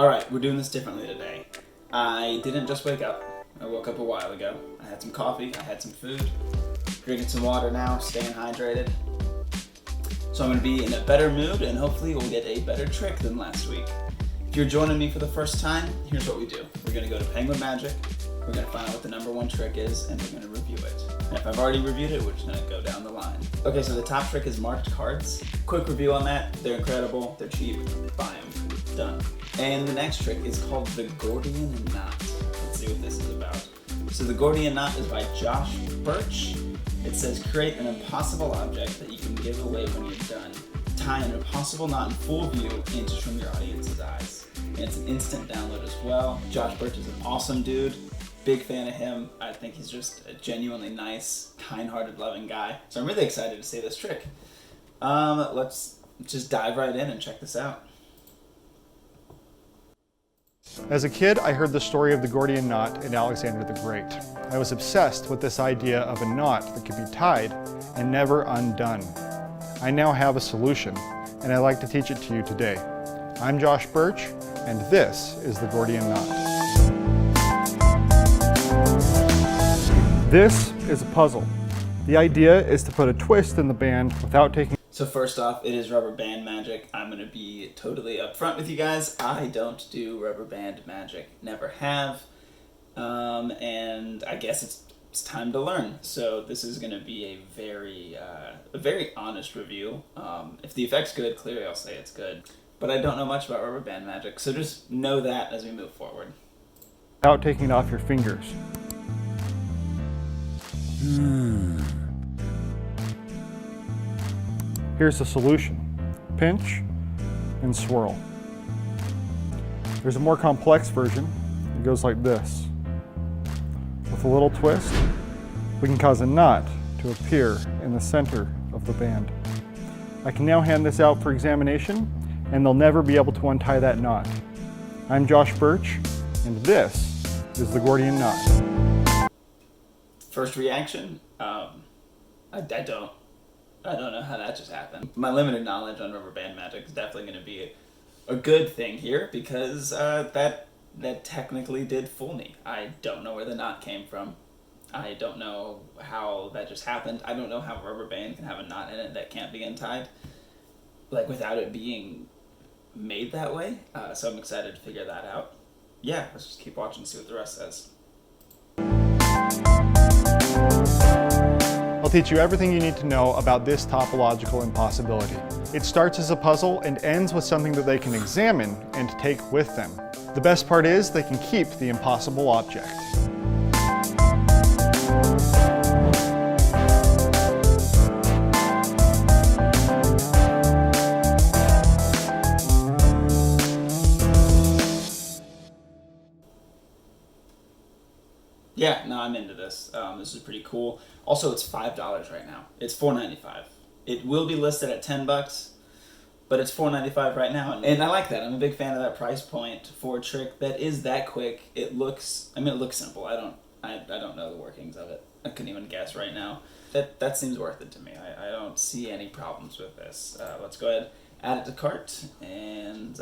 Alright, we're doing this differently today. I didn't just wake up. I woke up a while ago. I had some coffee, I had some food, drinking some water now, staying hydrated. So I'm going to be in a better mood and hopefully we'll get a better trick than last week. If you're joining me for the first time, here's what we do. We're going to go to Penguin Magic, we're going to find out what the #1 trick is, and we're going to review it. And if I've already reviewed it, we're just going to go down the line. Okay, so the top trick is marked cards. Quick review on that. They're incredible, they're cheap, buy them, done. And the next trick is called the Gordian Knot. Let's see what this is about. So the Gordian Knot is by Josh Burch. It says create an impossible object that you can give away when you're done. Tie an impossible knot in full view inches from your audience's eyes. And it's an instant download as well. Josh Burch is an awesome dude. Big fan of him. I think he's just a genuinely nice, kind-hearted, loving guy. So I'm really excited to see this trick. Let's just dive right in and check this out. As a kid, I heard the story of the Gordian Knot in Alexander the Great. I was obsessed with this idea of a knot that could be tied and never undone. I now have a solution, and I'd like to teach it to you today. I'm Josh Burch, and this is the Gordian Knot. This is a puzzle. The idea is to put a twist in the band without taking... So first off, it is rubber band magic. I'm going to be totally upfront with you guys. I don't do rubber band magic. Never have. And I guess it's time to learn. So this is going to be a very honest review. If the effect's good, clearly I'll say it's good. But I don't know much about rubber band magic, so just know that as we move forward. Without taking it off your fingers. Here's the solution. Pinch and swirl. There's a more complex version. It goes like this. With a little twist, we can cause a knot to appear in the center of the band. I can now hand this out for examination, and they'll never be able to untie that knot. I'm Josh Burch, and this is the Gordian Knot. First reaction? I don't know how that just happened. My limited knowledge on rubber band magic is definitely going to be a good thing here because that technically did fool me. I don't know where the knot came from. I don't know how that just happened. I don't know how a rubber band can have a knot in it that can't be untied, like without it being made that way. So I'm excited to figure that out. Yeah, let's just keep watching and see what the rest says. I'll teach you everything you need to know about this topological impossibility. It starts as a puzzle and ends with something that they can examine and take with them. The best part is they can keep the impossible object. Yeah, no, I'm into this. This is pretty cool. Also, it's $5 right now. It's $4.95. It will be listed at $10, but it's $4.95 right now. And I like that. I'm a big fan of that price point for a trick that is that quick. It looks simple. I don't know the workings of it. I couldn't even guess right now. That seems worth it to me. I don't see any problems with this. Let's go ahead, add it to cart, and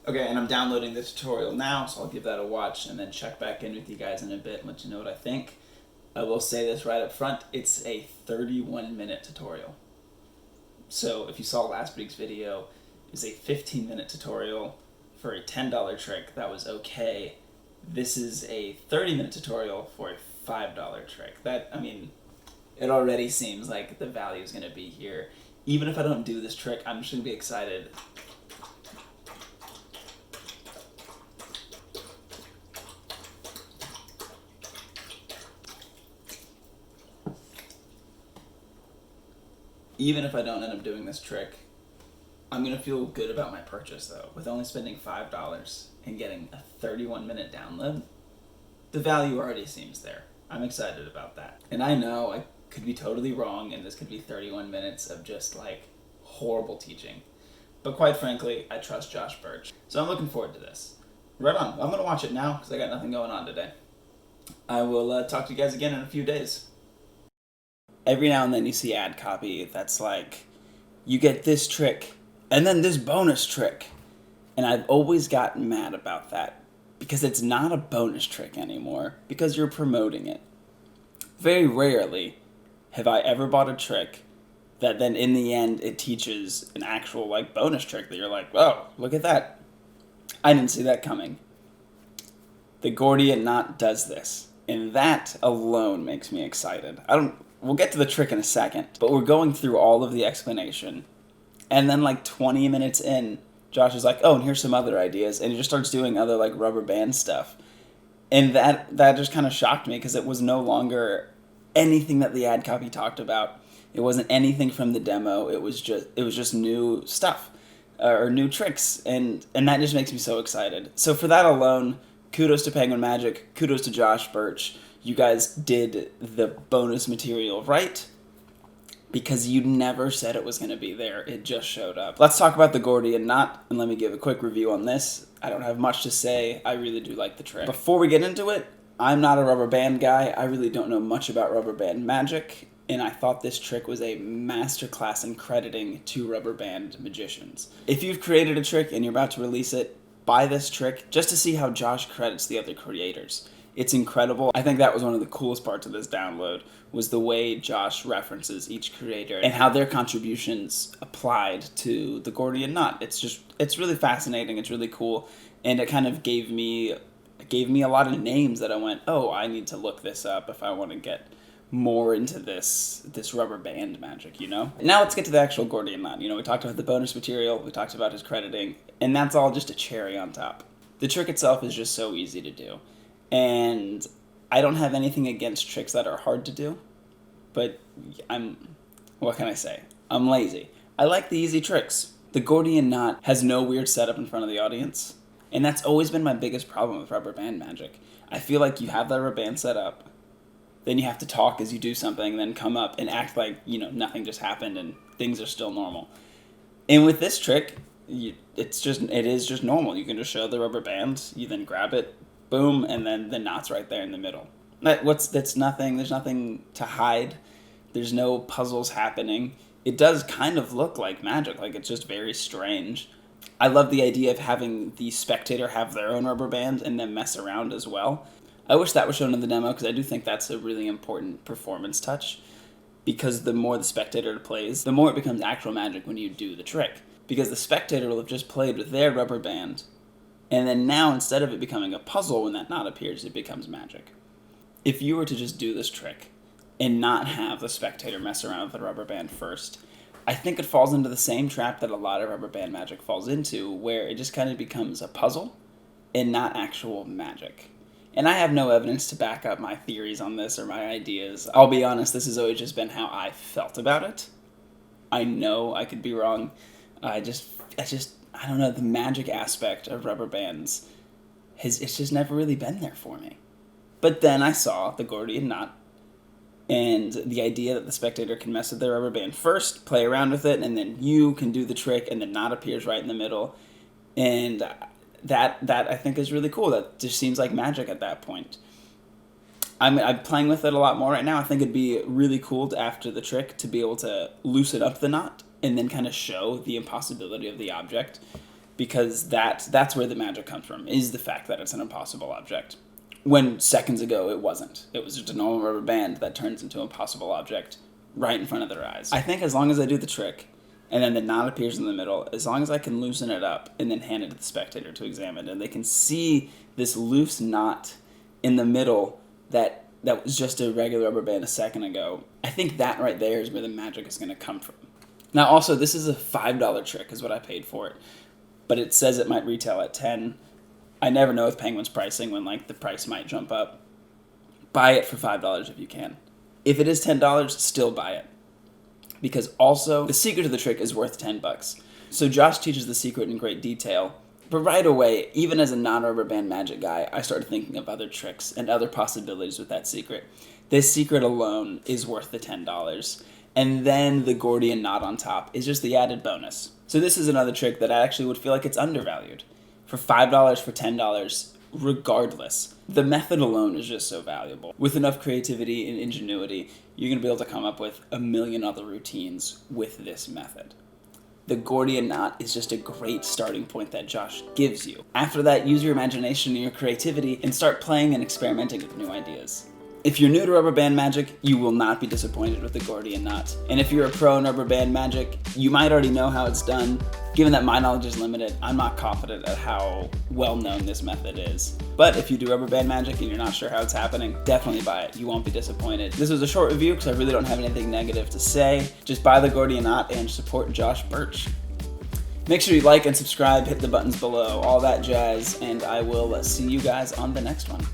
okay, and I'm downloading the tutorial now, so I'll give that a watch and then check back in with you guys in a bit and let you know what I think. I will say this right up front, it's a 31-minute tutorial. So if you saw last week's video, it's a 15-minute tutorial for a $10 trick that was okay. This is a 30-minute tutorial for a $5 trick. It already seems like the value is going to be here. Even if I don't do this trick, I'm just going to be excited. Even if I don't end up doing this trick, I'm going to feel good about my purchase though. With only spending $5 and getting a 31-minute download, the value already seems there. I'm excited about that. And I know I could be totally wrong and this could be 31 minutes of just like horrible teaching. But quite frankly, I trust Josh Burch. So I'm looking forward to this. Right on. I'm going to watch it now because I got nothing going on today. I will talk to you guys again in a few days. Every now and then you see ad copy that's like, you get this trick And then this bonus trick. And I've always gotten mad about that because it's not a bonus trick anymore because you're promoting it. Very rarely have I ever bought a trick that then in the end it teaches an actual like bonus trick that you're like, oh, look at that. I didn't see that coming. The Gordian Knot does this, and that alone makes me excited. We'll get to the trick in a second, but we're going through all of the explanation, and then like 20 minutes in, Josh is like, oh, and here's some other ideas, and he just starts doing other like rubber band stuff, and that just kind of shocked me because it was no longer anything that the ad copy talked about. It wasn't anything from the demo. It was just new stuff or new tricks, and that just makes me so excited. So for that alone, kudos to Penguin Magic, kudos to Josh Burch. You guys did the bonus material right because you never said it was going to be there. It just showed up. Let's talk about the Gordian Knot, and let me give a quick review on this. I don't have much to say. I really do like the trick. Before we get into it, I'm not a rubber band guy. I really don't know much about rubber band magic, and I thought this trick was a masterclass in crediting to rubber band magicians. If you've created a trick and you're about to release it, buy this trick just to see how Josh credits the other creators. It's incredible. I think that was one of the coolest parts of this download, was the way Josh references each creator and how their contributions applied to the Gordian Knot. It's really fascinating. It's really cool, and it kind of gave me a lot of names that I went, oh, I need to look this up if I want to get more into this rubber band magic, you know? Now let's get to the actual Gordian Knot. You know, we talked about the bonus material, we talked about his crediting, and that's all just a cherry on top. The trick itself is just so easy to do. And I don't have anything against tricks that are hard to do, but what can I say? I'm lazy. I like the easy tricks. The Gordian Knot has no weird setup in front of the audience, and that's always been my biggest problem with rubber band magic. I feel like you have that rubber band set up, then you have to talk as you do something, and then come up and act like, you know, nothing just happened and things are still normal. And with this trick, it is just normal. You can just show the rubber band, you then grab it, boom, and then the knot's right there in the middle. There's nothing to hide. There's no puzzles happening. It does kind of look like magic, like it's just very strange. I love the idea of having the spectator have their own rubber band and then mess around as well. I wish that was shown in the demo because I do think that's a really important performance touch, because the more the spectator plays, the more it becomes actual magic when you do the trick. Because the spectator will have just played with their rubber band, and then now instead of it becoming a puzzle when that knot appears, it becomes magic. If you were to just do this trick and not have the spectator mess around with the rubber band first, I think it falls into the same trap that a lot of rubber band magic falls into, where it just kind of becomes a puzzle and not actual magic. And I have no evidence to back up my theories on this or my ideas. I'll be honest, this has always just been how I felt about it. I know I could be wrong. I don't know, the magic aspect of rubber bands it's just never really been there for me. But then I saw the Gordian Knot, and the idea that the spectator can mess with their rubber band first, play around with it, and then you can do the trick, and the knot appears right in the middle. And that I think is really cool. That just seems like magic at that point. I'm playing with it a lot more right now. I think it'd be really cool after the trick to be able to loosen up the knot and then kind of show the impossibility of the object, because that's where the magic comes from, is the fact that it's an impossible object. When seconds ago it wasn't. It was just a normal rubber band that turns into an impossible object right in front of their eyes. I think as long as I do the trick, and then the knot appears in the middle, as long as I can loosen it up and then hand it to the spectator to examine, and they can see this loose knot in the middle that was just a regular rubber band a second ago, I think that right there is where the magic is going to come from. Now also, this is a $5 trick is what I paid for it, but it says it might retail at $10. I never know with Penguin's pricing when like the price might jump up. Buy it for $5 if you can. If it is $10, still buy it. Because also, the secret of the trick is worth $10. So Josh teaches the secret in great detail, but right away, even as a non-rubber band magic guy, I started thinking of other tricks and other possibilities with that secret. This secret alone is worth the $10. And then the Gordian Knot on top is just the added bonus. So this is another trick that I actually would feel like it's undervalued. For $5, for $10, regardless, the method alone is just so valuable. With enough creativity and ingenuity, you're going to be able to come up with a million other routines with this method. the Gordian Knot is just a great starting point that Josh gives you. After that, use your imagination and your creativity and start playing and experimenting with new ideas. If you're new to rubber band magic, you will not be disappointed with the Gordian Knot. And if you're a pro in rubber band magic, you might already know how it's done. Given that my knowledge is limited, I'm not confident at how well known this method is. But if you do rubber band magic and you're not sure how it's happening, definitely buy it. You won't be disappointed. This was a short review because I really don't have anything negative to say. Just buy the Gordian Knot and support Josh Burch. Make sure you like and subscribe, hit the buttons below, all that jazz, and I will see you guys on the next one.